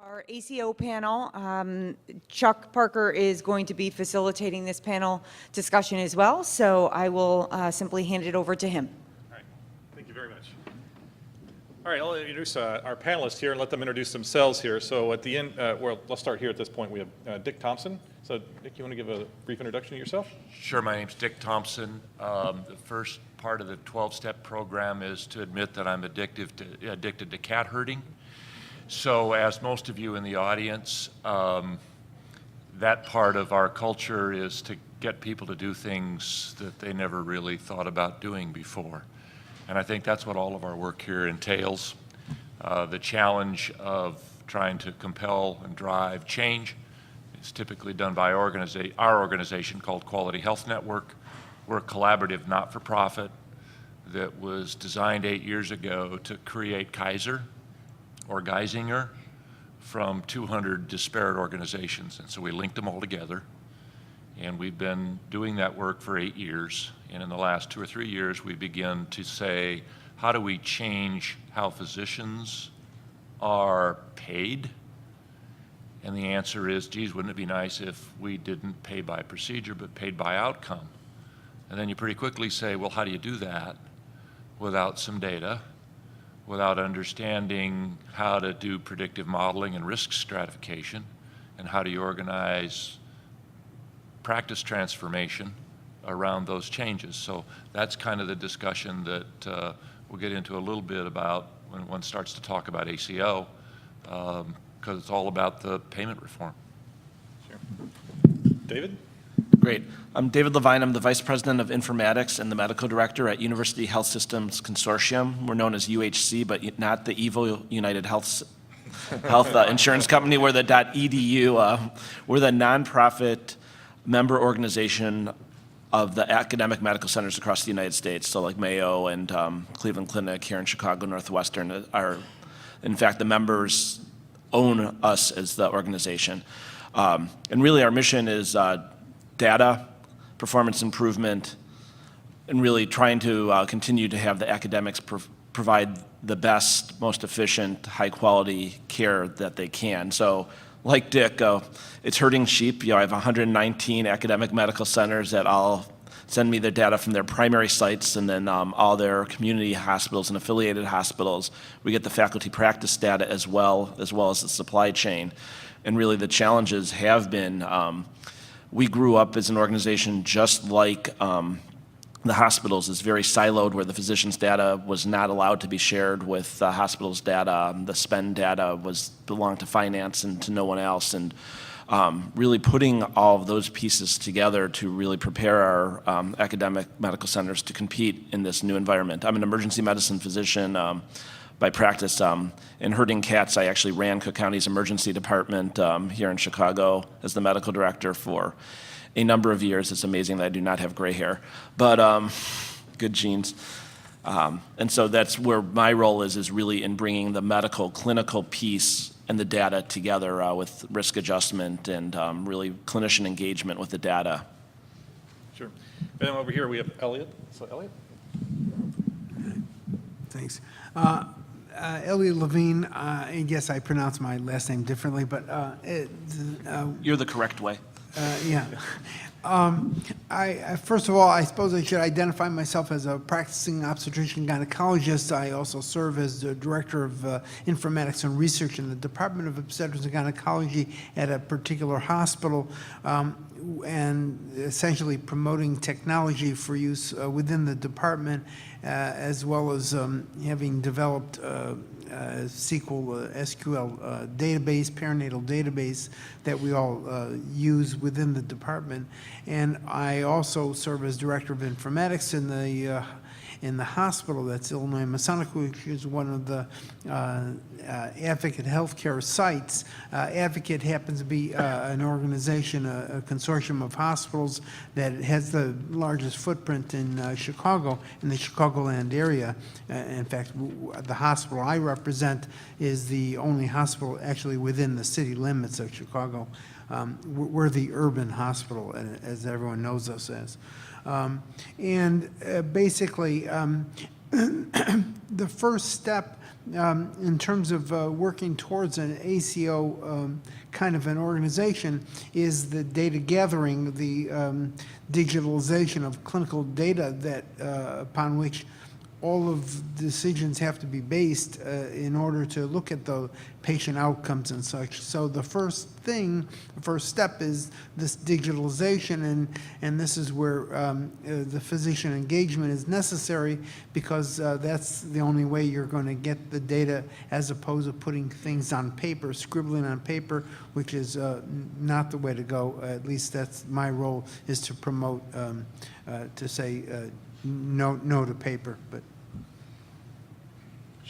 Our ACO panel, Chuck Parker is going to be facilitating this panel discussion as well, so I will simply hand it over to him. All right, thank you very much. All right, I'll introduce our panelists here and let them introduce themselves here. So at the end, well, let's start here at this point. We have Dick Thompson. So Dick, you want to give a brief introduction to yourself? Sure, my name's Dick Thompson. The first part of the 12-step program is to admit that I'm addicted to cat herding. So as most of you in the audience, that part of our culture is to get people to do things that they never really thought about doing before. And I think that's what all of our work here entails. The challenge of trying to compel and drive change is typically done by our organization called Quality Health Network. We're a collaborative not-for-profit that was designed 8 years ago to create Kaiser or Geisinger from 200 disparate organizations. And so we linked them all together. And we've been doing that work for 8 years. And in the last 2 or 3 years, we begin to say, how do we change how physicians are paid? And the answer is, geez, wouldn't it be nice if we didn't pay by procedure, but paid by outcome? And then you pretty quickly say, well, how do you do that without some data, without understanding how to do predictive modeling and risk stratification, and how do you organize practice transformation around those changes? So that's kind of the discussion that we'll get into a little bit about when one starts to talk about ACO, because it's all about the payment reform. Sure. David? Great. I'm David Levine. I'm the Vice President of Informatics and the Medical Director at University Health Systems Consortium. We're known as UHC, but not the evil United Health Insurance Company. We're the .edu. We're the nonprofit member organization of the academic medical centers across the United States. So like Mayo and Cleveland Clinic here in Chicago, Northwestern are, in fact, the members own us as the organization. And really our mission is data, performance improvement, and really trying to continue to have the academics provide the best, most efficient, high-quality care that they can. So, like Dick, it's herding sheep. I have 119 academic medical centers that all send me their data from their primary sites, and then all their community hospitals and affiliated hospitals. We get the faculty practice data as well as the supply chain. And really the challenges have been, we grew up as an organization just like the hospitals. Is very siloed, where the physician's data was not allowed to be shared with the hospital's data. The spend data belonged to finance and to no one else. And really putting all of those pieces together to really prepare our academic medical centers to compete in this new environment. I'm an emergency medicine physician by practice. In herding cats, I actually ran Cook County's emergency department here in Chicago as the medical director for a number of years. It's amazing that I do not have gray hair, but good genes. And so that's where my role is really in bringing the medical clinical piece and the data together with risk adjustment and really clinician engagement with the data. Sure. And then over here we have Elliot. So Elliot? Thanks. Elliot Levine, I guess I pronounce my last name differently, but You're the correct way. yeah. First of all, I suppose I should identify myself as a practicing obstetrician gynecologist. I also serve as the Director of Informatics and Research in the Department of Obstetrics and Gynecology at a particular hospital, and essentially promoting technology for use within the department, as well as having developed SQL database, perinatal database that we all use within the department. And I also serve as Director of Informatics in the hospital. That's Illinois Masonic, which is one of the Advocate healthcare sites. Advocate happens to be an organization, a consortium of hospitals that has the largest footprint in Chicago, in the Chicagoland area. In fact, the hospital I represent is the only hospital actually within the city limits of Chicago. We're the urban hospital, as everyone knows us as. Basically, the first step in terms of working towards an ACO kind of an organization is the data gathering, the digitalization of clinical data that upon which all of decisions have to be based in order to look at the patient outcomes and such. So the first step is this digitalization, and this is where the physician engagement is necessary, because that's the only way you're going to get the data, as opposed to putting things on paper, scribbling on paper, which is not the way to go. At least that's my role, is to promote, to say no to paper. But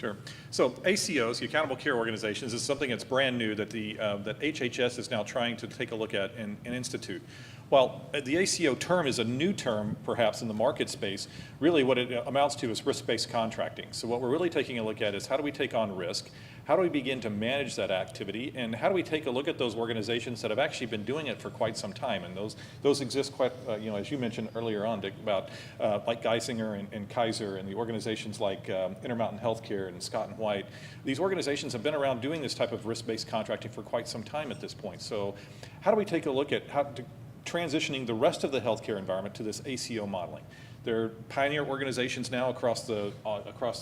Sure. So ACOs, the Accountable Care Organizations, is something that's brand new that that HHS is now trying to take a look at and institute. While the ACO term is a new term, perhaps, in the market space, really what it amounts to is risk-based contracting. So what we're really taking a look at is, how do we take on risk? How do we begin to manage that activity? And how do we take a look at those organizations that have actually been doing it for quite some time? And those exist quite, as you mentioned earlier on, Dick, about like Geisinger and Kaiser, and the organizations like Intermountain Healthcare and Scott and White. These organizations have been around doing this type of risk-based contracting for quite some time at this point. So how do we take a look at how to transitioning the rest of the healthcare environment to this ACO modeling? There are pioneer organizations now across the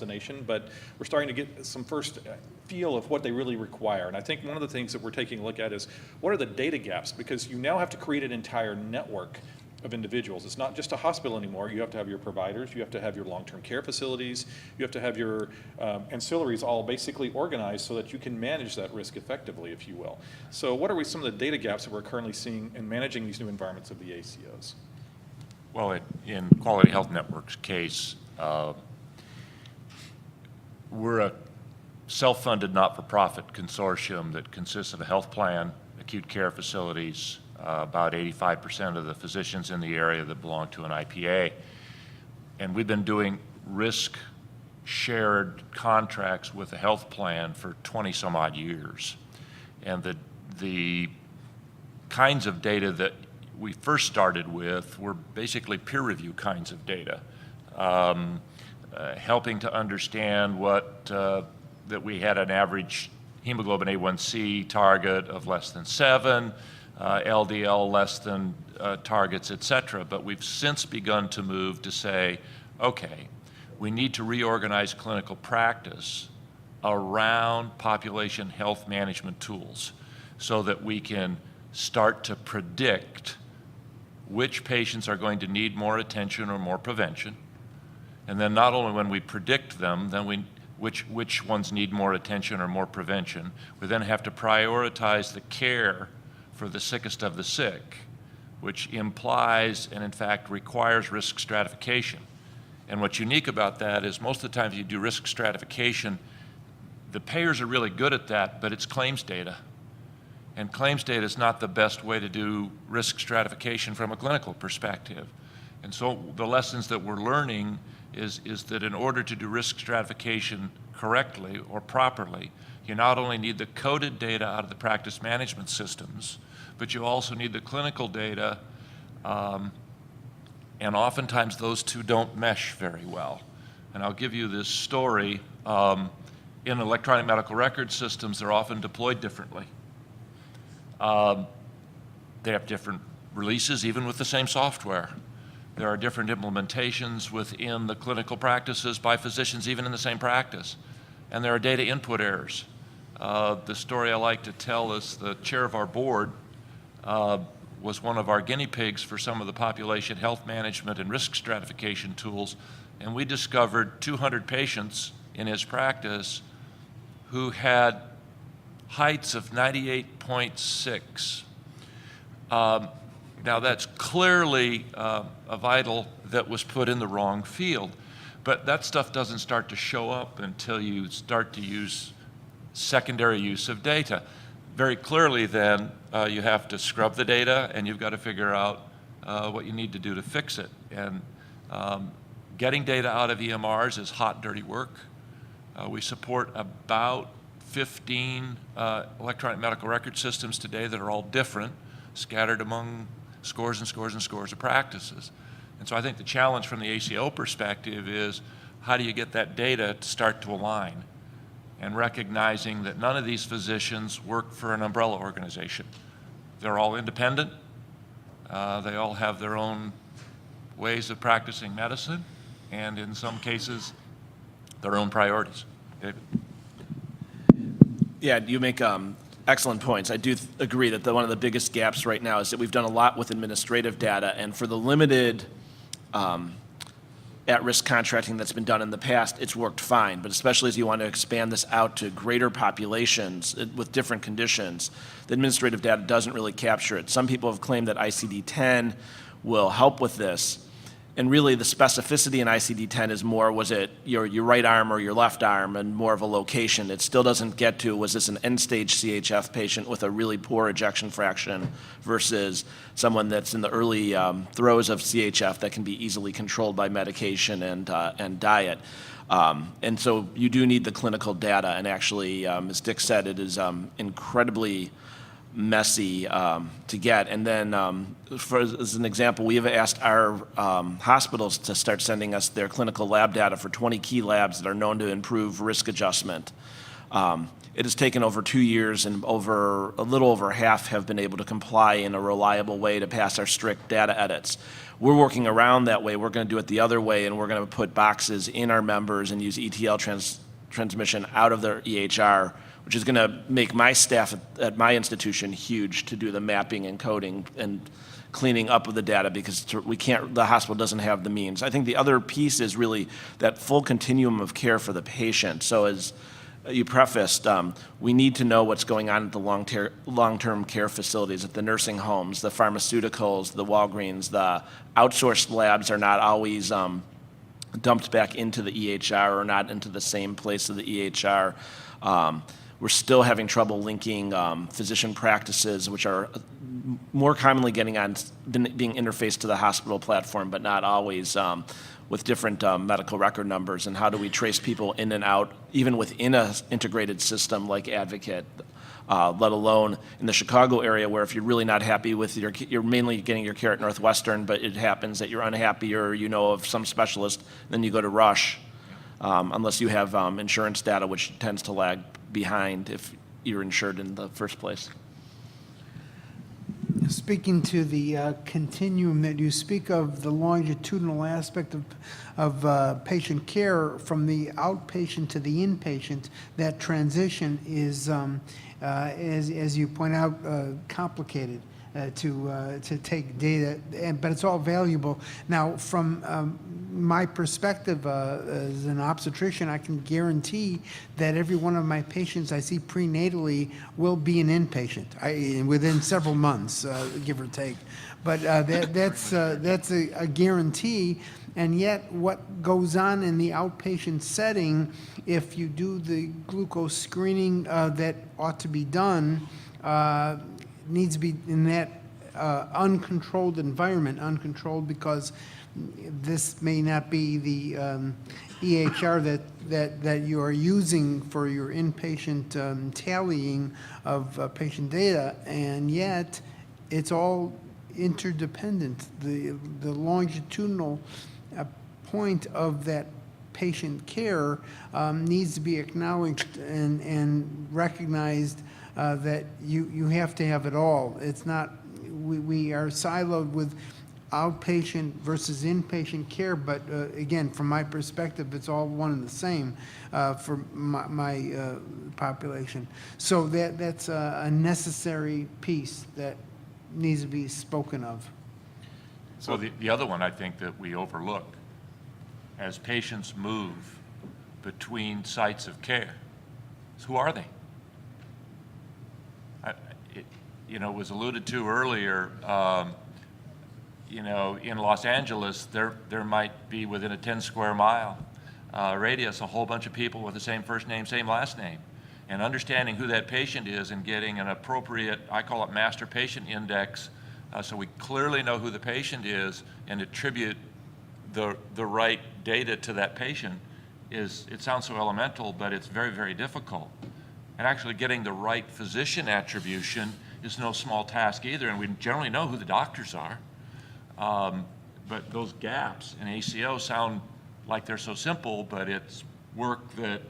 nation, but we're starting to get some first feel of what they really require. And I think one of the things that we're taking a look at is, what are the data gaps? Because you now have to create an entire network of individuals. It's not just a hospital anymore. You have to have your providers, you have to have your long-term care facilities, you have to have your ancillaries all basically organized so that you can manage that risk effectively, if you will. So what are some of the data gaps that we're currently seeing in managing these new environments of the ACOs? Well, in Quality Health Network's case, we're a self-funded, not-for-profit consortium that consists of a health plan, acute care facilities, about 85% of the physicians in the area that belong to an IPA. And we've been doing risk-shared contracts with a health plan for 20-some-odd years. And the kinds of data that we first started with were basically peer review kinds of data, helping to understand that we had an average hemoglobin A1C target of less than 7, LDL less than targets, et cetera. But we've since begun to move to say, okay, we need to reorganize clinical practice around population health management tools so that we can start to predict which patients are going to need more attention or more prevention. And then not only when we predict them, then which ones need more attention or more prevention, we then have to prioritize the care for the sickest of the sick, which implies and in fact requires risk stratification. And what's unique about that is most of the time you do risk stratification, the payers are really good at that, but it's claims data. And claims data is not the best way to do risk stratification from a clinical perspective. And so the lessons that we're learning is that in order to do risk stratification correctly or properly, you not only need the coded data out of the practice management systems, but you also need the clinical data, and oftentimes those two don't mesh very well. And I'll give you this story. In electronic medical record systems, they're often deployed differently. They have different releases, even with the same software. There are different implementations within the clinical practices by physicians, even in the same practice. And there are data input errors. The story I like to tell is the chair of our board was one of our guinea pigs for some of the population health management and risk stratification tools. And we discovered 200 patients in his practice who had heights of 98.6. Now that's clearly a vital that was put in the wrong field, but that stuff doesn't start to show up until you start to use secondary use of data. Very clearly then, you have to scrub the data and you've got to figure out what you need to do to fix it. And getting data out of EMRs is hot, dirty work. We support about 15 electronic medical record systems today that are all different, scattered among scores and scores and scores of practices. And so I think the challenge from the ACO perspective is, how do you get that data to start to align? and recognizing that none of these physicians work for an umbrella organization. They're all independent. They all have their own ways of practicing medicine, and in some cases, their own priorities. David? Yeah, you make excellent points. I do agree that one of the biggest gaps right now is that we've done a lot with administrative data, and for the limited at-risk contracting that's been done in the past, it's worked fine. But especially as you want to expand this out to greater populations with different conditions, the administrative data doesn't really capture it. Some people have claimed that ICD-10 will help with this. And really, the specificity in ICD-10 is more, was it your right arm or your left arm, and more of a location. It still doesn't get to, was this an end-stage CHF patient with a really poor ejection fraction versus someone that's in the early throes of CHF that can be easily controlled by medication and diet. And so you do need the clinical data. And actually, as Dick said, it is incredibly messy to get. And then, as an example, we have asked our hospitals to start sending us their clinical lab data for 20 key labs that are known to improve risk adjustment. It has taken over 2 years, and a little over half have been able to comply in a reliable way to pass our strict data edits. We're working around that way. We're going to do it the other way, and we're going to put boxes in our members and use ETL transmission out of their EHR, which is going to make my staff at my institution huge to do the mapping and coding and cleaning up of the data, because the hospital doesn't have the means. I think the other piece is really that full continuum of care for the patient. So as you prefaced, we need to know what's going on at the long-term care facilities, at the nursing homes, the pharmaceuticals, the Walgreens. The outsourced labs are not always dumped back into the EHR or not into the same place of the EHR. We're still having trouble linking physician practices, which are more commonly being interfaced to the hospital platform, but not always, with different medical record numbers. And how do we trace people in and out, even within an integrated system like Advocate, let alone in the Chicago area, where if you're really not happy with you're mainly getting your care at Northwestern, but it happens that you're unhappy or you know of some specialist, then you go to Rush, unless you have insurance data, which tends to lag behind if you're insured in the first place. Speaking to the continuum that you speak of, the longitudinal aspect of patient care from the outpatient to the inpatient, that transition is, as you point out, complicated to take data, but it's all valuable. Now, from my perspective as an obstetrician, I can guarantee that every one of my patients I see prenatally will be an inpatient within several months, give or take. But that's a guarantee. And yet, what goes on in the outpatient setting, if you do the glucose screening that ought to be done, needs to be in that uncontrolled environment, uncontrolled because this may not be the EHR that you are using for your inpatient tallying of patient data, and yet it's all interdependent. The longitudinal point of that patient care needs to be acknowledged and recognized, that you have to have it all. It's not, we are siloed with outpatient versus inpatient care, but again, from my perspective, it's all one and the same for my population. So that's a necessary piece that needs to be spoken of. So the other one I think that we overlook, as patients move between sites of care, is who are they? It was alluded to earlier, in Los Angeles, there might be within a 10 square mile radius a whole bunch of people with the same first name, same last name. And understanding who that patient is and getting an appropriate, I call it master patient index, so we clearly know who the patient is and attribute the right data to that patient it sounds so elemental, but it's very, very difficult. And actually getting the right physician attribution is no small task either, and we generally know who the doctors are. But those gaps in ACO sound like they're so simple, but it's work that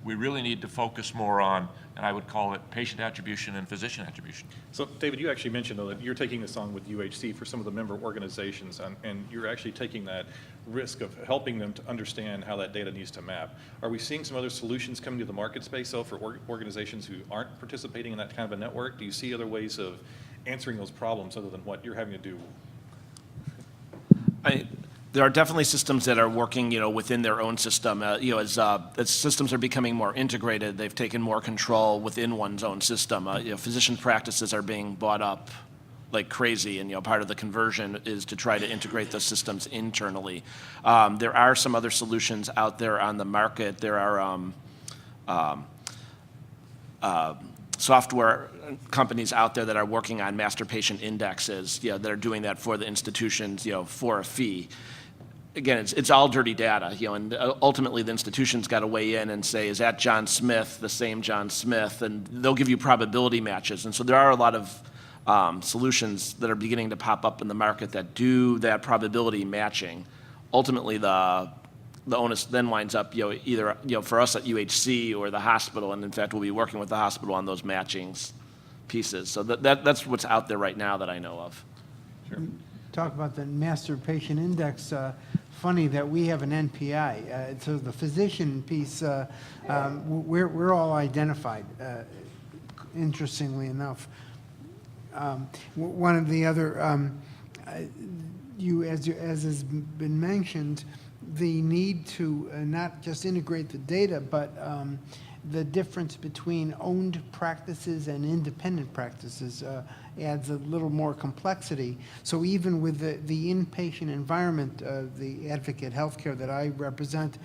we really need to focus more on, and I would call it patient attribution and physician attribution. So, David, you actually mentioned, though, that you're taking this on with UHC for some of the member organizations, and you're actually taking that risk of helping them to understand how that data needs to map. Are we seeing some other solutions coming to the market space, though, for organizations who aren't participating in that kind of a network? Do you see other ways of answering those problems other than what you're having to do? There are definitely systems that are working, within their own system. As systems are becoming more integrated, they've taken more control within one's own system. Physician practices are being bought up like crazy, and part of the conversion is to try to integrate those systems internally. There are some other solutions out there on the market. There are software companies out there that are working on master patient indexes, that are doing that for the institutions, for a fee. Again, it's all dirty data, and ultimately the institution's got to weigh in and say, is that John Smith the same John Smith? And they'll give you probability matches. And so there are a lot of solutions that are beginning to pop up in the market that do that probability matching. Ultimately, the onus then winds up, either for us at UHC or the hospital, and in fact, we'll be working with the hospital on those matchings pieces. So that's what's out there right now that I know of. Sure. Talk about the master patient index. Funny that we have an NPI. So the physician piece, we're all identified. Interestingly enough, one of the other, as has been mentioned, the need to not just integrate the data, but the difference between owned practices and independent practices adds a little more complexity. So even with the inpatient environment, the advocate healthcare that I represent,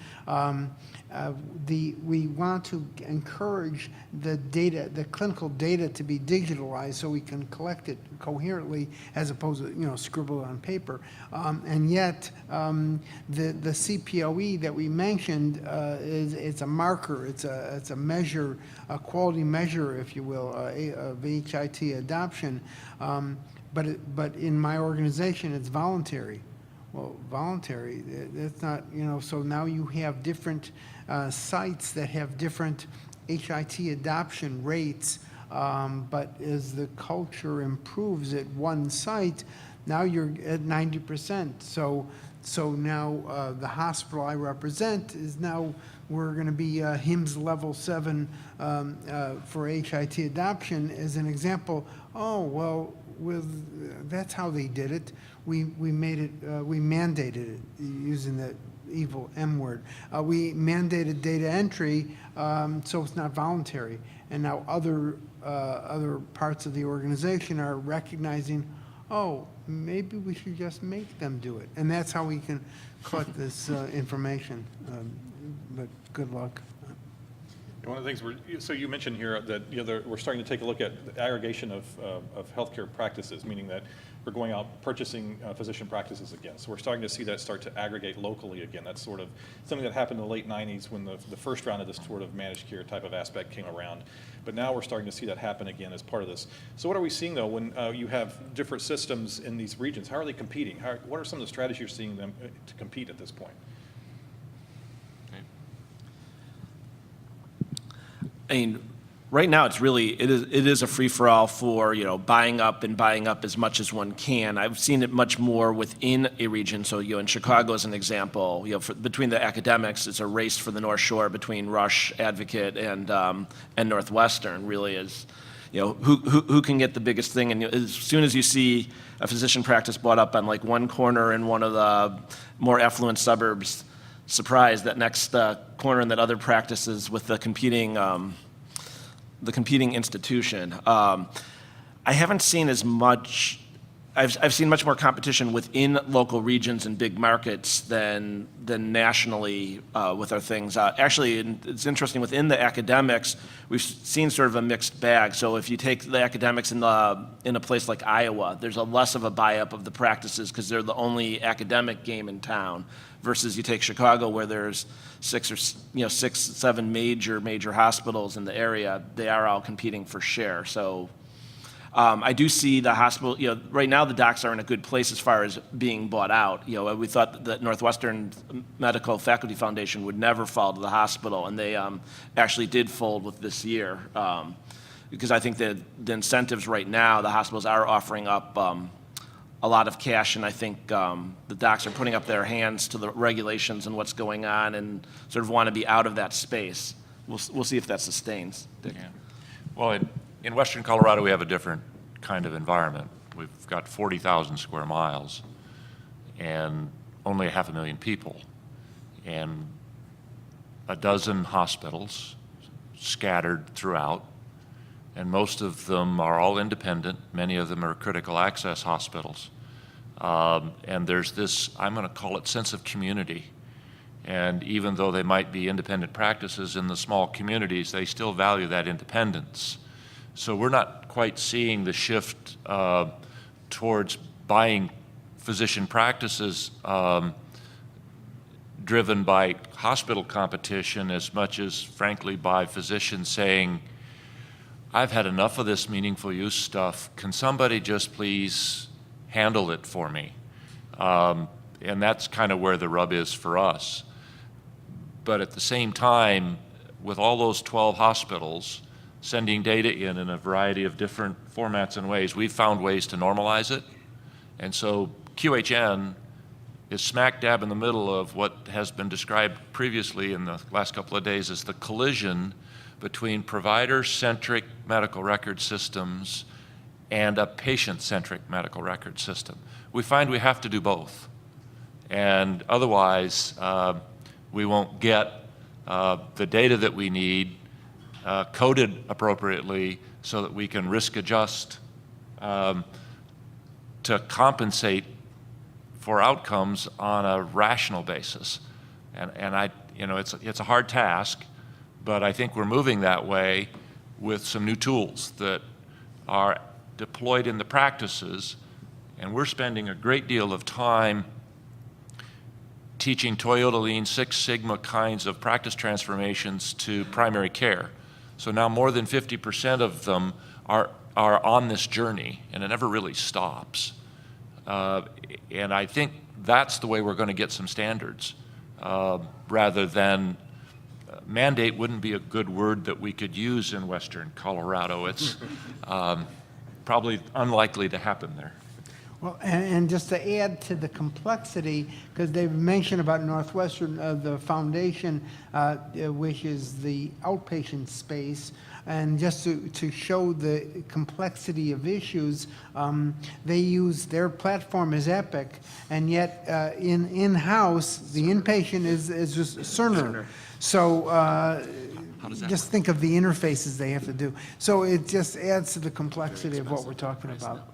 we want to encourage the data, the clinical data, to be digitalized so we can collect it coherently as opposed to scribble on paper. And yet the CPOE that we mentioned it's a marker, it's a measure, a quality measure, if you will, of HIT adoption. But in my organization, it's voluntary. Well, voluntary, that's not, so now you have different sites that have different HIT adoption rates, but as the culture improves at one site, now you're at 90%. So now the hospital I represent is now, we're going to be HIMSS level 7 for HIT adoption as an example. Oh, well, that's how they did it. We made it, we mandated it, using the evil M word. We mandated data entry, so it's not voluntary. And now other parts of the organization are recognizing, oh, maybe we should just make them do it. And that's how we can collect this information. But good luck. One of the things so you mentioned here that we're starting to take a look at the aggregation of healthcare practices, meaning that we're going out purchasing physician practices again. So we're starting to see that start to aggregate locally again. That's sort of something that happened in the late 90s when the first round of this sort of managed care type of aspect came around. But now we're starting to see that happen again as part of this. So what are we seeing, though, when you have different systems in these regions? How are they competing? What are some of the strategies you're seeing them to compete at this point? I mean, right now it is a free-for-all for buying up as much as one can. I've seen it much more within a region. So in Chicago as an example, between the academics, it's a race for the North Shore between Rush, Advocate, and Northwestern. Really is, who can get the biggest thing. And as soon as you see a physician practice bought up on like one corner in one of the more affluent suburbs, surprise, that next corner in that other practices with the competing institution. I haven't seen as much. I've seen much more competition within local regions and big markets than nationally with our things. Actually, it's interesting, within the academics, we've seen sort of a mixed bag. So if you take the academics in a place like Iowa, there's a less of a buy-up of the practices because they're the only academic game in town, versus you take Chicago, where there's 6-7 major hospitals in the area. They are all competing for share. So I do see the hospital, right now the docs are in a good place as far as being bought out. We thought that Northwestern Medical Faculty Foundation would never fall to the hospital, and they actually did fold with this year. Because I think that the incentives right now, the hospitals are offering up a lot of cash, and I think the docs are putting up their hands to the regulations and what's going on and sort of want to be out of that space. We'll see if that sustains. Dick. Yeah. Well, in Western Colorado, we have a different kind of environment. We've got 40,000 square miles and only 500,000 people and a dozen hospitals scattered throughout, and most of them are all independent. Many of them are critical access hospitals. And there's this, I'm going to call it, sense of community. And even though they might be independent practices in the small communities, they still value that independence. So we're not quite seeing the shift towards buying physician practices driven by hospital competition as much as, frankly, by physicians saying, I've had enough of this meaningful use stuff. Can somebody just please handle it for me? And that's kind of where the rub is for us. But at the same time, with all those 12 hospitals sending data in a variety of different formats and ways, we've found ways to normalize it. And so QHN is smack dab in the middle of what has been described previously in the last couple of days as the collision between provider-centric medical record systems and a patient-centric medical record system. We find we have to do both. And otherwise, we won't get the data that we need coded appropriately so that we can risk adjust to compensate for outcomes on a rational basis. And it's a hard task, but I think we're moving that way with some new tools that are deployed in the practices, and we're spending a great deal of time teaching Toyota Lean Six Sigma kinds of practice transformations to primary care. So now more than 50% of them are on this journey, and it never really stops. And I think that's the way we're going to get some standards, rather than mandate wouldn't be a good word that we could use in Western Colorado. It's probably unlikely to happen there. Well, and just to add to the complexity, because they've mentioned about Northwestern, the foundation, which is the outpatient space, and just to show the complexity of issues, they use their platform as Epic, and yet in-house, the inpatient is just Cerner. So just think of the interfaces they have to do. So it just adds to the complexity of what we're talking about.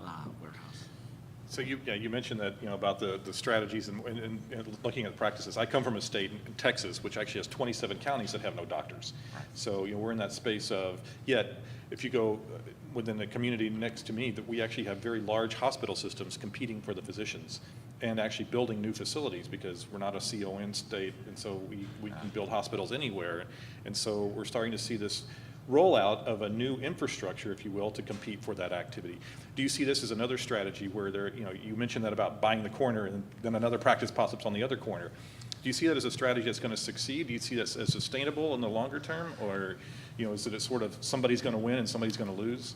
So you mentioned that, about the strategies and looking at practices. I come from a state in Texas, which actually has 27 counties that have no doctors. So, we're in that space of, yet, if you go within the community next to me, that we actually have very large hospital systems competing for the physicians and actually building new facilities, because we're not a CON state, and so we can build hospitals anywhere. And so we're starting to see this rollout of a new infrastructure, if you will, to compete for that activity. Do you see this as another strategy where you mentioned that about buying the corner and then another practice pops up on the other corner? Do you see that as a strategy that's going to succeed? Do you see that as sustainable in the longer term? Or, is it sort of somebody's going to win and somebody's going to lose?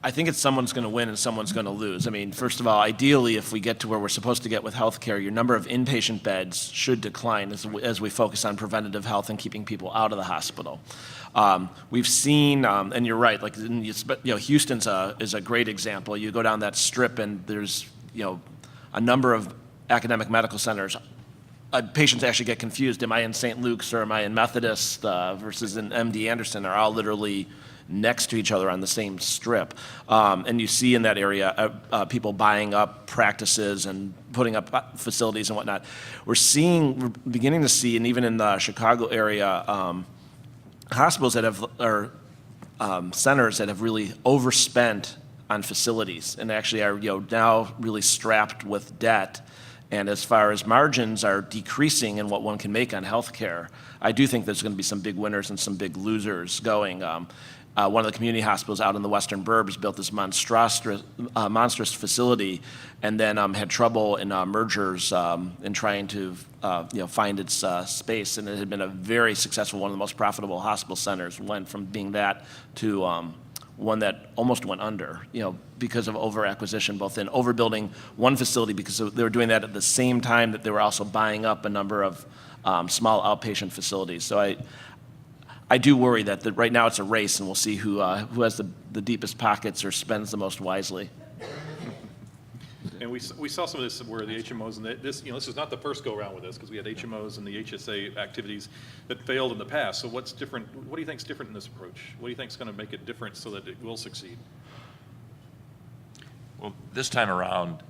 I think it's someone's going to win and someone's going to lose. I mean, first of all, ideally, if we get to where we're supposed to get with healthcare, your number of inpatient beds should decline as we focus on preventative health and keeping people out of the hospital. We've seen, and you're right, like Houston is a great example. You go down that strip and there's a number of academic medical centers. Patients actually get confused. Am I in St. Luke's or am I in Methodist versus in MD Anderson? They're all literally next to each other on the same strip. And you see in that area people buying up practices and putting up facilities and whatnot. We're beginning to see, and even in the Chicago area, hospitals that have, or centers that have really overspent on facilities and actually are now really strapped with debt And as far as margins are decreasing in what one can make on healthcare, I do think there's going to be some big winners and some big losers going. One of the community hospitals out in the western burbs built this monstrous facility, and then had trouble in mergers in trying to find its space. And it had been a very successful, one of the most profitable hospital centers. Went from being that to one that almost went under, because of over-acquisition, both in overbuilding one facility because they were doing that at the same time that they were also buying up a number of small outpatient facilities. So I do worry that right now it's a race, and we'll see who has the deepest pockets or spends the most wisely. And we saw some of this where the HMOs, and this is not the first go-around with this, because we had HMOs and the HSA activities that failed in the past. So what's different? What do you think is different in this approach? What do you think is going to make it different so that it will succeed? Well, this time around,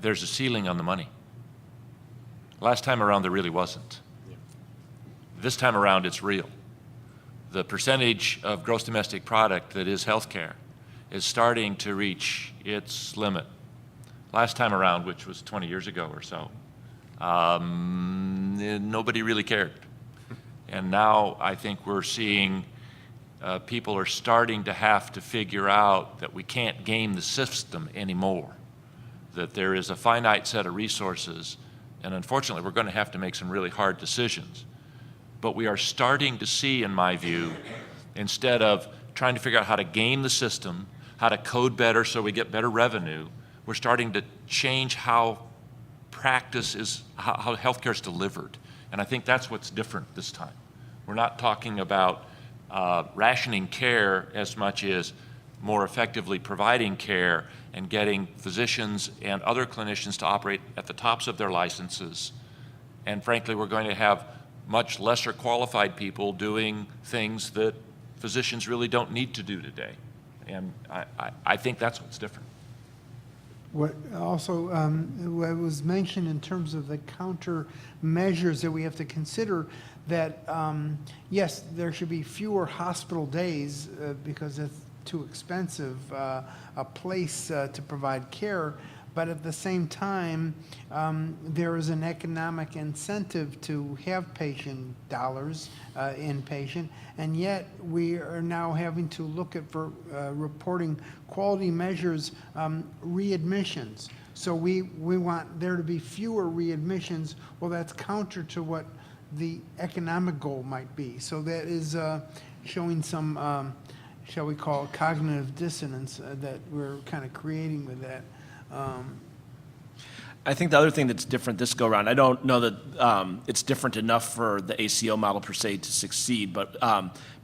there's a ceiling on the money. Last time around, there really wasn't. Yeah. This time around, it's real. The percentage of gross domestic product that is healthcare is starting to reach its limit. Last time around, which was 20 years ago or so, nobody really cared. And now I think we're seeing people are starting to have to figure out that we can't game the system anymore, that there is a finite set of resources, and unfortunately, we're going to have to make some really hard decisions. But we are starting to see, in my view, instead of trying to figure out how to game the system, how to code better so we get better revenue, we're starting to change how practice is, how healthcare is delivered. And I think that's what's different this time. We're not talking about rationing care as much as more effectively providing care and getting physicians and other clinicians to operate at the tops of their licenses. And frankly, we're going to have much lesser qualified people doing things that physicians really don't need to do today. And I think that's what's different. What also what was mentioned in terms of the countermeasures that we have to consider, that yes, there should be fewer hospital days because it's too expensive a place to provide care. But at the same time, there is an economic incentive to have patient dollars inpatient, and yet we are now having to look at, for reporting quality measures, readmissions. So we want there to be fewer readmissions. Well, that's counter to what the economic goal might be. So that is showing some, shall we call it, cognitive dissonance that we're kind of creating with that. I think the other thing that's different this go-around, I don't know that it's different enough for the ACO model per se to succeed, but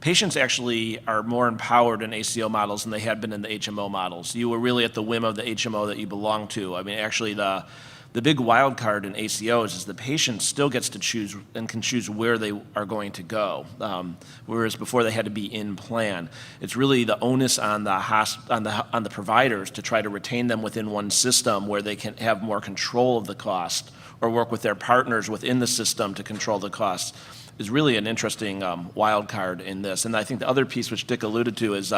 patients actually are more empowered in ACO models than they had been in the HMO models. You were really at the whim of the HMO that you belong to. I mean, actually, the big wild card in ACOs is the patient still gets to choose and can choose where they are going to go, whereas before they had to be in plan. It's really the onus on the providers to try to retain them within one system where they can have more control of the cost, or work with their partners within the system to control the costs, is really an interesting wild card in this. And I think the other piece which Dick alluded to is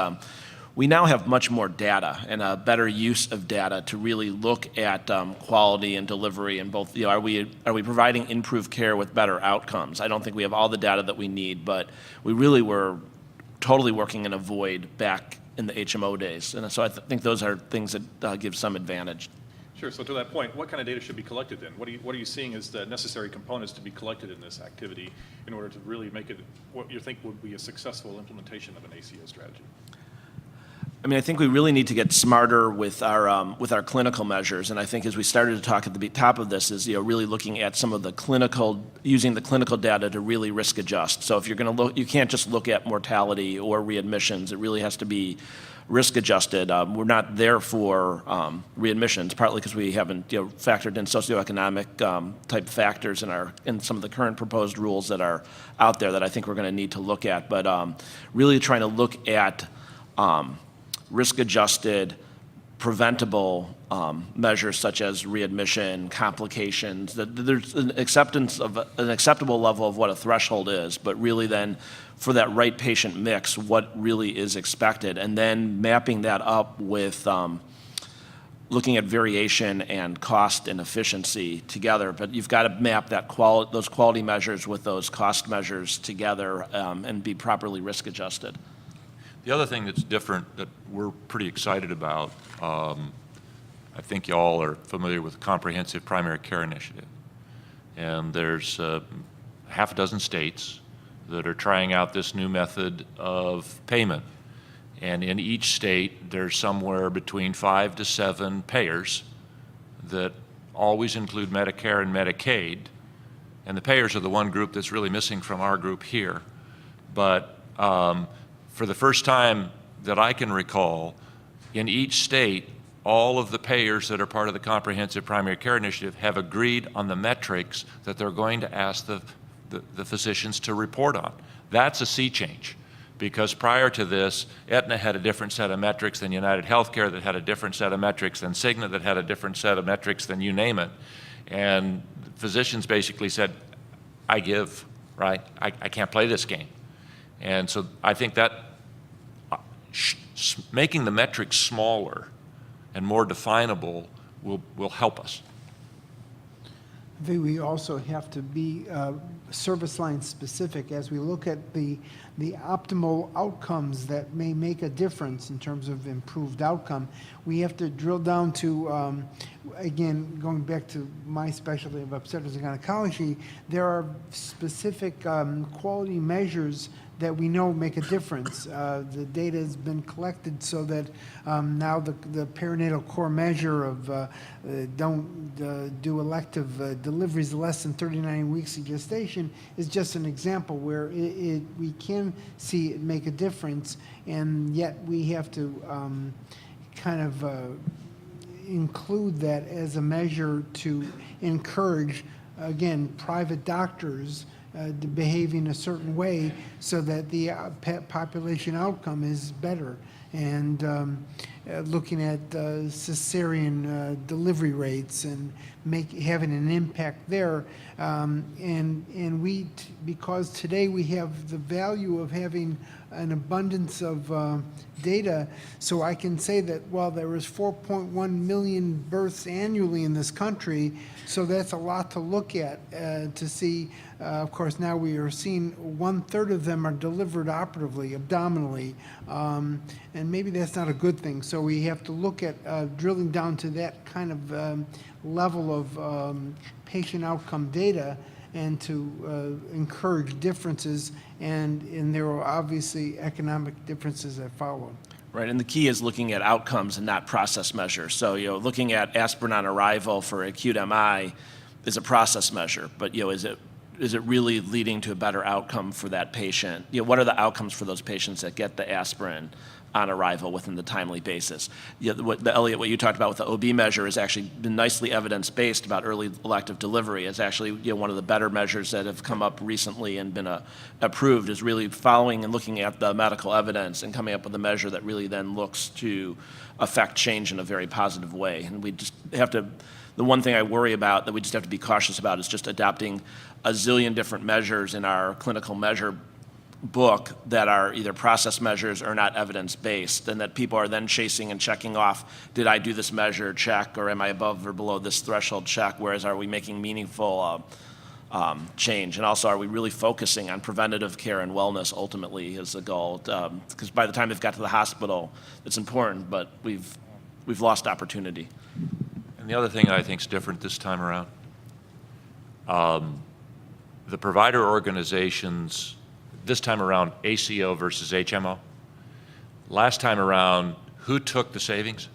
we now have much more data and a better use of data to really look at quality and delivery, and both, are we providing improved care with better outcomes? I don't think we have all the data that we need, but we really were totally working in a void back in the HMO days. And so I think those are things that give some advantage. Sure. So to that point, what kind of data should be collected then? What are you seeing as the necessary components to be collected in this activity in order to really make it what you think would be a successful implementation of an ACO strategy? I mean, I think we really need to get smarter with our clinical measures, and I think as we started to talk at the top of this is really looking at some of the using the clinical data to really risk adjust. So if you're going to look, you can't just look at mortality or readmissions. It really has to be risk adjusted. We're not there for readmissions, partly because we haven't factored in socioeconomic type factors in some of the current proposed rules that are out there that I think we're going to need to look at. But really trying to look at risk-adjusted, preventable measures such as readmission, complications, that there's an acceptance of an acceptable level of what a threshold is, but really then for that right patient mix, what really is expected, and then mapping that up with looking at variation and cost and efficiency together. But you've got to map that those quality measures with those cost measures together and be properly risk adjusted. The other thing that's different that we're pretty excited about, I think y'all are familiar with the Comprehensive Primary Care Initiative. And there's half a dozen states that are trying out this new method of payment. And in each state, there's somewhere between 5 to 7 payers that always include Medicare and Medicaid. And the payers are the one group that's really missing from our group here. But for the first time that I can recall, in each state, all of the payers that are part of the Comprehensive Primary Care Initiative have agreed on the metrics that they're going to ask the physicians to report on. That's a sea change, because prior to this, Aetna had a different set of metrics than United Healthcare, that had a different set of metrics than Cigna, that had a different set of metrics than you name it. And physicians basically said, I give, right? I can't play this game. And so I think that making the metrics smaller and more definable will help us. I think we also have to be service line specific as we look at the optimal outcomes that may make a difference in terms of improved outcome. We have to drill down to, again, going back to my specialty of obstetrics and gynecology, there are specific quality measures that we know make a difference. The data has been collected so that now the perinatal core measure of don't do elective deliveries less than 39 weeks of gestation is just an example where we can see it make a difference, and yet we have to kind of include that as a measure to encourage, again, private doctors behaving a certain way so that the population outcome is better. And looking at cesarean delivery rates and having an impact there. And because today we have the value of having an abundance of data, so I can say that while there is 4.1 million births annually in this country, so that's a lot to look at to see. Of course, now we are seeing 1/3 of them are delivered operatively, abdominally, and maybe that's not a good thing. So we have to look at drilling down to that kind of level of patient outcome data and to encourage differences, and there are obviously economic differences that follow. Right, and the key is looking at outcomes and not process measures. So, looking at aspirin on arrival for acute MI is a process measure, but, is it really leading to a better outcome for that patient? What are the outcomes for those patients that get the aspirin on arrival within the timely basis? Elliot, what you talked about with the OB measure has actually been nicely evidence-based about early elective delivery. It's actually one of the better measures that have come up recently and been approved, is really following and looking at the medical evidence and coming up with a measure that really then looks to affect change in a very positive way. And we just have to, the one thing I worry about that we just have to be cautious about is just adopting a zillion different measures in our clinical measure book that are either process measures or not evidence-based, and that people are then chasing and checking off, did I do this measure, check, or am I above or below this threshold, check, whereas are we making meaningful change? And also, are we really focusing on preventative care and wellness ultimately as a goal? Because by the time they've got to the hospital, it's important, but we've lost opportunity. And the other thing I think is different this time around, the provider organizations, this time around ACO versus HMO. Last time around, who took the savings?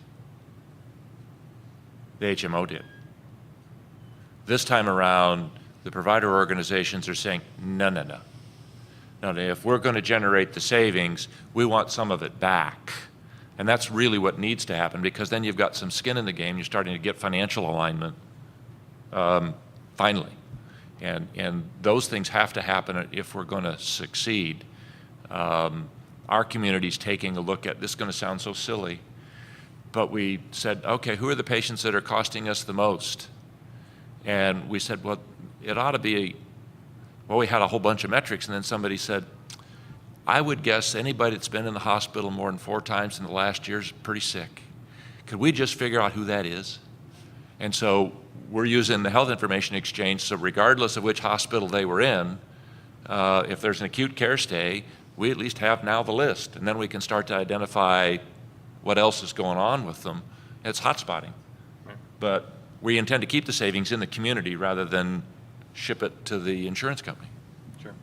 The HMO did. This time around, the provider organizations are saying, no. If we're going to generate the savings, we want some of it back. And that's really what needs to happen, because then you've got some skin in the game. You're starting to get financial alignment, finally. And those things have to happen if we're going to succeed. Our community's taking a look at, this is going to sound so silly, but we said, okay, who are the patients that are costing us the most? And we said, well, it ought to be, well, we had a whole bunch of metrics, and then somebody said, I would guess anybody that's been in the hospital more than 4 times in the last year is pretty sick. Could we just figure out who that is? And so we're using the health information exchange, so regardless of which hospital they were in, if there's an acute care stay, we at least have now the list, and then we can start to identify what else is going on with them. It's hotspotting. Right. But we intend to keep the savings in the community rather than ship it to the insurance company. Sure.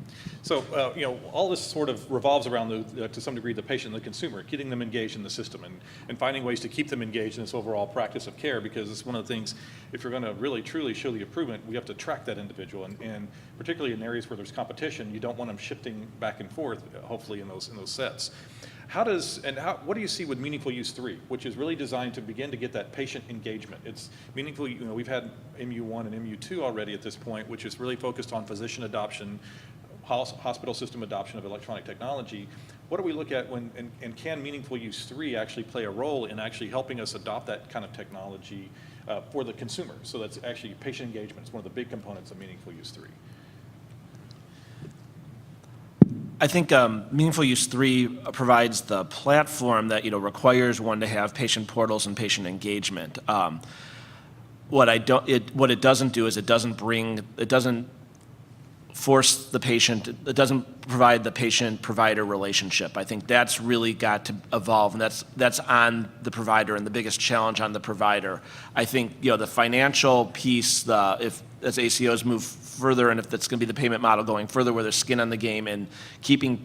So, you know, all this sort of revolves around, to some degree, the patient and the consumer, getting them engaged in the system and finding ways to keep them engaged in this overall practice of care, because it's one of the things, if you're going to really, truly show the improvement, we have to track that individual. And particularly in areas where there's competition, you don't want them shifting back and forth, hopefully, in those sets. What do you see with Meaningful Use 3, which is really designed to begin to get that patient engagement? It's meaningful, you know, we've had MU1 and MU2 already at this point, which is really focused on physician adoption, hospital system adoption of electronic technology. What do we look at and can Meaningful Use 3 actually play a role in actually helping us adopt that kind of technology for the consumer? So that's actually patient engagement. It's one of the big components of Meaningful Use 3. I think Meaningful Use 3 provides the platform that, you know, requires one to have patient portals and patient engagement. What it doesn't do is it doesn't force the patient, it doesn't provide the patient-provider relationship. I think that's really got to evolve, and that's on the provider and the biggest challenge on the provider. I think, you know, the financial piece, if as ACOs move further, and if that's going to be the payment model going further, where there's skin on the game and keeping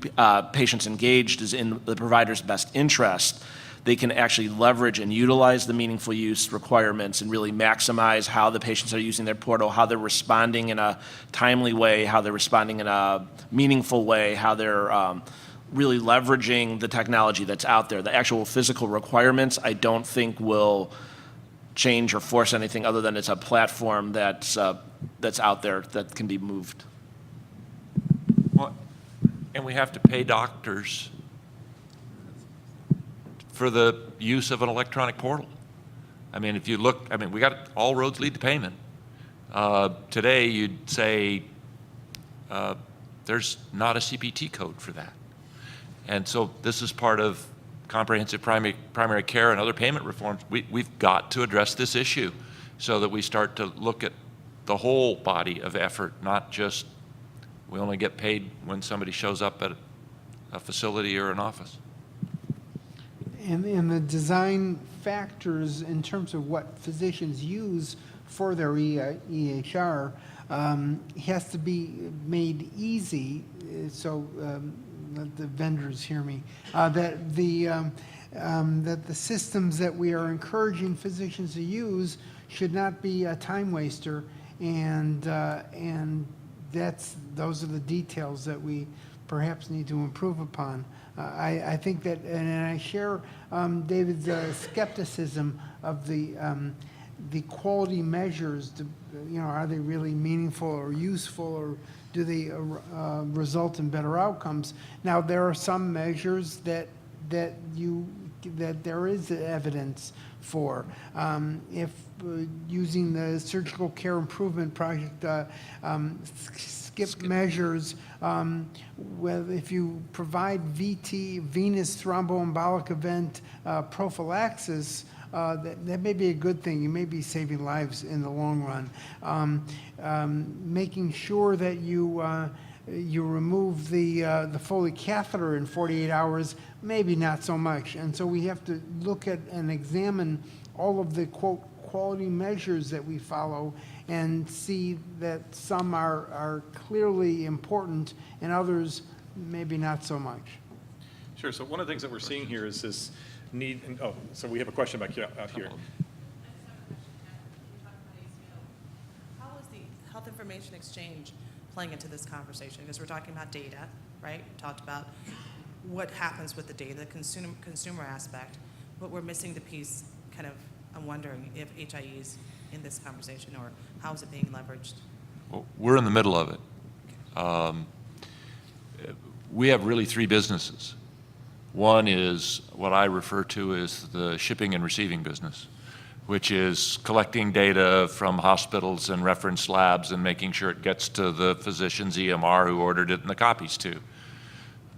patients engaged is in the provider's best interest, they can actually leverage and utilize the meaningful use requirements and really maximize how the patients are using their portal, how they're responding in a timely way, how they're responding in a meaningful way, how they're really leveraging the technology that's out there. The actual physical requirements, I don't think will change or force anything other than it's a platform that's out there that can be moved. Well, and we have to pay doctors for the use of an electronic portal. I mean, if you look, I mean, we got all roads lead to payment. Today, you'd say there's not a CPT code for that. And so this is part of comprehensive primary care and other payment reforms. We've got to address this issue so that we start to look at the whole body of effort, not just we only get paid when somebody shows up at a facility or an office. And the design factors in terms of what physicians use for their EHR has to be made easy, so let the vendors hear me, that the systems that we are encouraging physicians to use should not be a time waster, and those are the details that we perhaps need to improve upon. I think that, and I share David's skepticism of the quality measures. You know, are they really meaningful or useful, or do they result in better outcomes? Now, there are some measures that there is evidence for. If using the Surgical Care Improvement Project, skip measures, if you provide VT, venous thromboembolic event prophylaxis, that may be a good thing. You may be saving lives in the long run. Making sure that you remove the Foley catheter in 48 hours, maybe not so much. And so we have to look at and examine all of the, quote, quality measures that we follow and see that some are clearly important and others maybe not so much. Sure. So one of the things that we're seeing here is this need, and, oh, so we have a question back here, out here. How is the health information exchange playing into this conversation? Because we're talking about data, right? We talked about what happens with the data, the consumer aspect, but we're missing the piece, kind of, I'm wondering if HIE is in this conversation, or how is it being leveraged? Well, we're in the middle of it. We have really 3 businesses. One is what I refer to as the shipping and receiving business, which is collecting data from hospitals and reference labs and making sure it gets to the physician's EMR who ordered it and the copies to.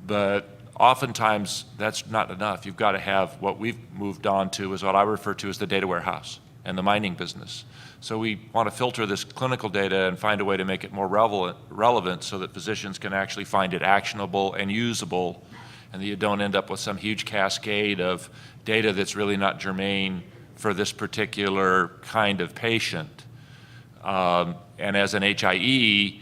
But oftentimes, that's not enough. You've got to have what we've moved on to is what I refer to as the data warehouse and the mining business. So we want to filter this clinical data and find a way to make it more relevant so that physicians can actually find it actionable and usable, and that you don't end up with some huge cascade of data that's really not germane for this particular kind of patient. And as an HIE,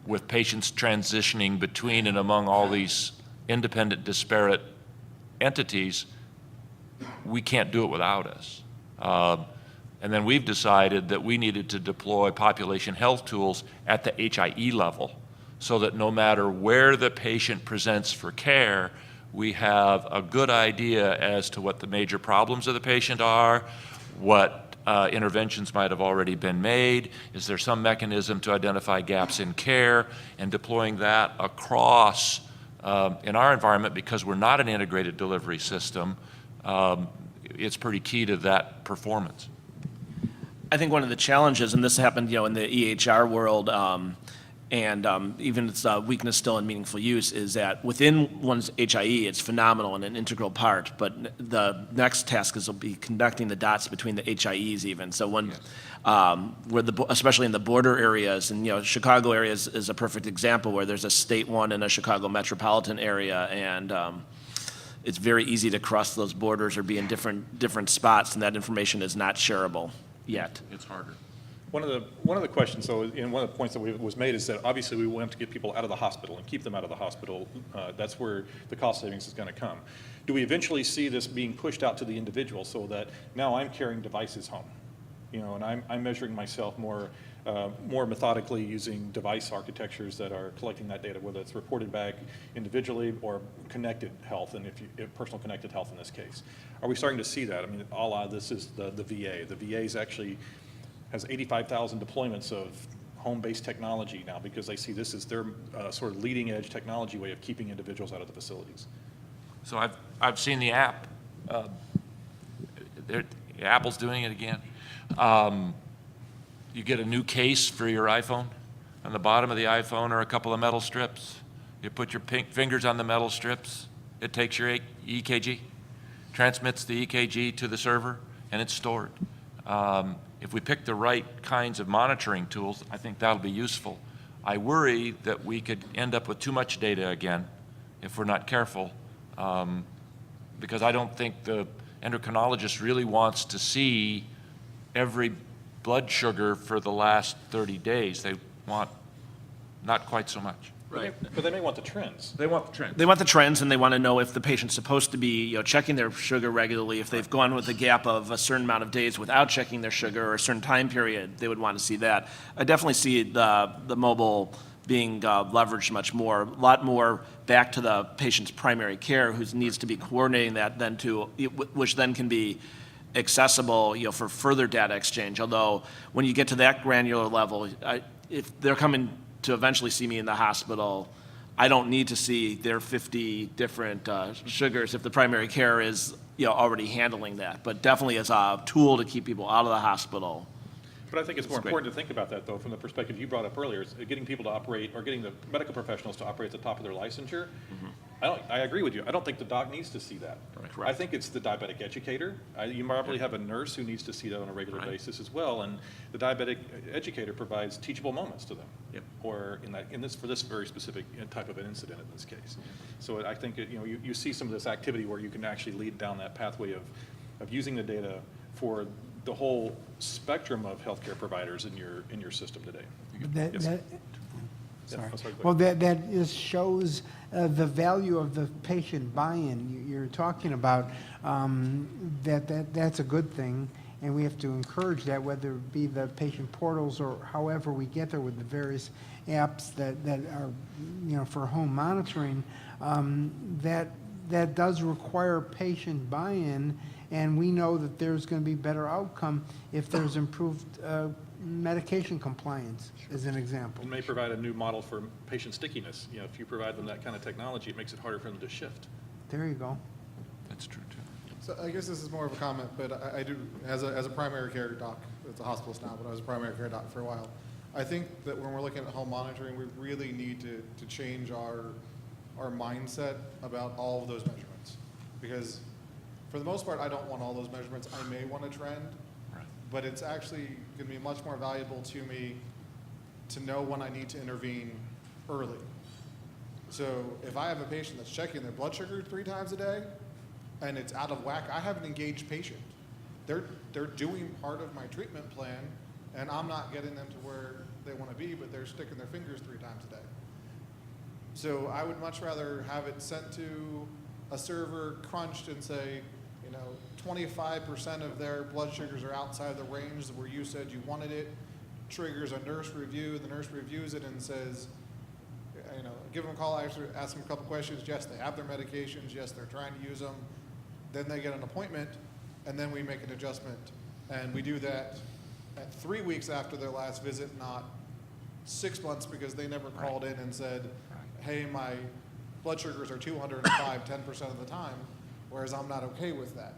with patients transitioning between and among all these independent, disparate entities, we can't do it without us. And then we've decided that we needed to deploy population health tools at the HIE level so that no matter where the patient presents for care, we have a good idea as to what the major problems of the patient are, what interventions might have already been made, is there some mechanism to identify gaps in care, and deploying that across in our environment, because we're not an integrated delivery system, it's pretty key to that performance. I think one of the challenges, and this happened, in the EHR world, and even its weakness still in meaningful use, is that within one's HIE, it's phenomenal and an integral part, but the next task is will be connecting the dots between the HIEs even. So when, especially in the border areas, and Chicago area is a perfect example where there's a state one and a Chicago metropolitan area, and it's very easy to cross those borders or be in different spots, and that information is not shareable yet. It's harder. One of the questions, though, and one of the points that was made is that obviously we want to get people out of the hospital and keep them out of the hospital. That's where the cost savings is going to come. Do we eventually see this being pushed out to the individual so that now I'm carrying devices home, and I'm measuring myself more methodically using device architectures that are collecting that data, whether it's reported back individually or connected health, and if personal connected health in this case. Are we starting to see that? I mean, a la this is the VA. The VA's actually has 85,000 deployments of home-based technology now because they see this as their sort of leading-edge technology way of keeping individuals out of the facilities. So I've seen the app. Apple's doing it again. You get a new case for your iPhone. On the bottom of the iPhone are a couple of metal strips. You put your fingers on the metal strips. It takes your EKG, transmits the EKG to the server, and it's stored. If we pick the right kinds of monitoring tools, I think that'll be useful. I worry that we could end up with too much data again if we're not careful, because I don't think the endocrinologist really wants to see every blood sugar for the last 30 days. They want not quite so much. Right. But they may want the trends. They want the trend. They want the trends, and they want to know if the patient's supposed to be, checking their sugar regularly. If they've gone with a gap of a certain amount of days without checking their sugar or a certain time period, they would want to see that. I definitely see the mobile being leveraged much more, a lot more back to the patient's primary care, who needs to be coordinating that then which then can be accessible, for further data exchange. Although when you get to that granular level, if they're coming to eventually see me in the hospital, I don't need to see their 50 different sugars if the primary care is already handling that. But definitely as a tool to keep people out of the hospital. But I think it's more important to think about that, though, from the perspective you brought up earlier, is getting people to operate, or getting the medical professionals to operate at the top of their licensure. I agree with you. I don't think the doc needs to see that. Right. I think it's the diabetic educator. You probably have a nurse who needs to see that on a regular basis as well, and the diabetic educator provides teachable moments to them. Or for this very specific type of an incident in this case. So I think you see some of this activity where you can actually lead down that pathway of using the data for the whole spectrum of healthcare providers in your system today. Well, that shows the value of the patient buy-in you're talking about. That's a good thing, and we have to encourage that, whether it be the patient portals or however we get there with the various apps that are for home monitoring. That does require patient buy-in, and we know that there's going to be better outcome if there's improved medication compliance, as an example. It may provide a new model for patient stickiness. If you provide them that kind of technology, it makes it harder for them to shift. There you go. That's true, too. So I guess this is more of a comment, but I do, as a primary care doc, it's a hospitalist now, but I was a primary care doc for a while. I think that when we're looking at home monitoring, we really need to change our mindset about all of those measurements. Because for the most part, I don't want all those measurements. I may want a trend, Right. but it's actually going to be much more valuable to me to know when I need to intervene early. So if I have a patient that's checking their blood sugar 3 times a day and it's out of whack, I have an engaged patient. They're doing part of my treatment plan, and I'm not getting them to where they want to be, but they're sticking their fingers 3 times a day. So I would much rather have it sent to a server, crunched, and say, 25% of their blood sugars are outside the range where you said you wanted it. Triggers a nurse review. The nurse reviews it and says, give them a call, ask them a couple questions. Yes, they have their medications. Yes, they're trying to use them. Then they get an appointment, and then we make an adjustment. And we do that at 3 weeks after their last visit, not 6 months, because they never called in and said, hey, my blood sugars are 205 10% of the time, whereas I'm not okay with that.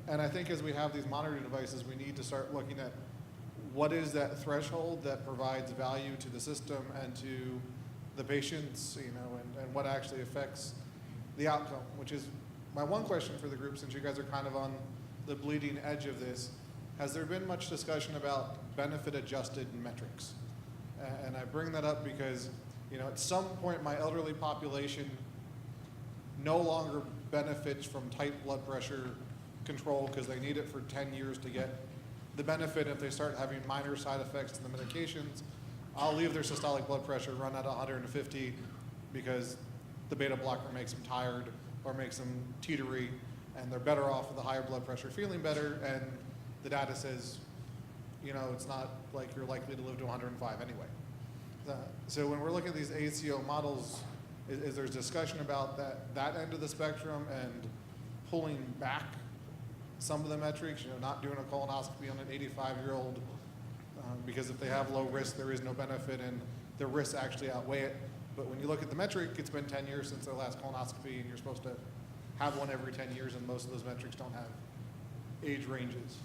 And I think as we have these monitoring devices, we need to start looking at what is that threshold that provides value to the system and to the patients, and what actually affects the outcome, which is my one question for the group, since you guys are kind of on the bleeding edge of this. Has there been much discussion about benefit-adjusted metrics? And I bring that up because, at some point my elderly population no longer benefits from tight blood pressure control because they need it for 10 years to get the benefit. If they start having minor side effects to the medications, I'll leave their systolic blood pressure run at 150 because the beta blocker makes them tired or makes them teetery, and they're better off with a higher blood pressure feeling better, and the data says, it's not like you're likely to live to 105 anyway. So when we're looking at these ACO models, is there's discussion about that end of the spectrum and pulling back some of the metrics, not doing a colonoscopy on an 85-year-old, because if they have low risk, there is no benefit, and the risks actually outweigh it. But when you look at the metric, it's been 10 years since their last colonoscopy, and you're supposed to have one every 10 years, and most of those metrics don't have age ranges.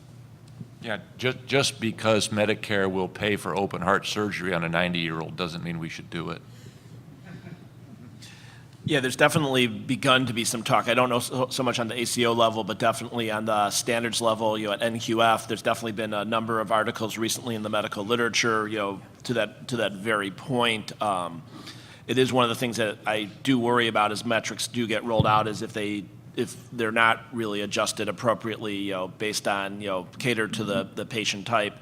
Yeah, just because Medicare will pay for open heart surgery on a 90-year-old doesn't mean we should do it. Yeah, there's definitely begun to be some talk. I don't know so much on the ACO level, but definitely on the standards level, at NQF, there's definitely been a number of articles recently in the medical literature, to that very point. It is one of the things that I do worry about as metrics do get rolled out, is if they're not really adjusted appropriately, based on, catered to the patient type.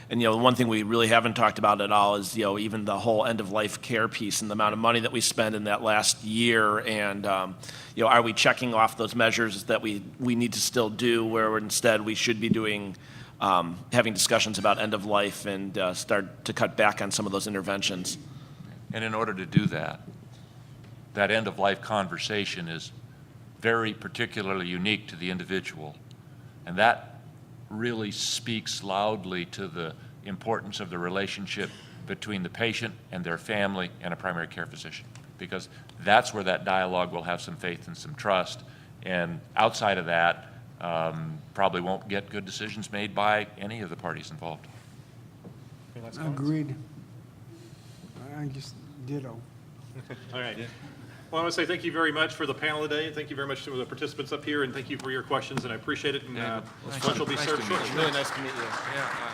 And, one thing we really haven't talked about at all is, even the whole end-of-life care piece and the amount of money that we spend in that last year. And, are we checking off those measures that we need to still do, where instead we should be doing, having discussions about end-of-life and start to cut back on some of those interventions? And in order to do that end-of-life conversation is very particularly unique to the individual. And that really speaks loudly to the importance of the relationship between the patient and their family and a primary care physician, because that's where that dialogue will have some faith and some trust. And outside of that, probably won't get good decisions made by any of the parties involved. Any last comments? Agreed. I just ditto. All right. Well, I want to say thank you very much for the panel today. Thank you very much to the participants up here, and thank you for your questions, and I appreciate it. And lunch will be served shortly. Really nice to meet you. Yeah,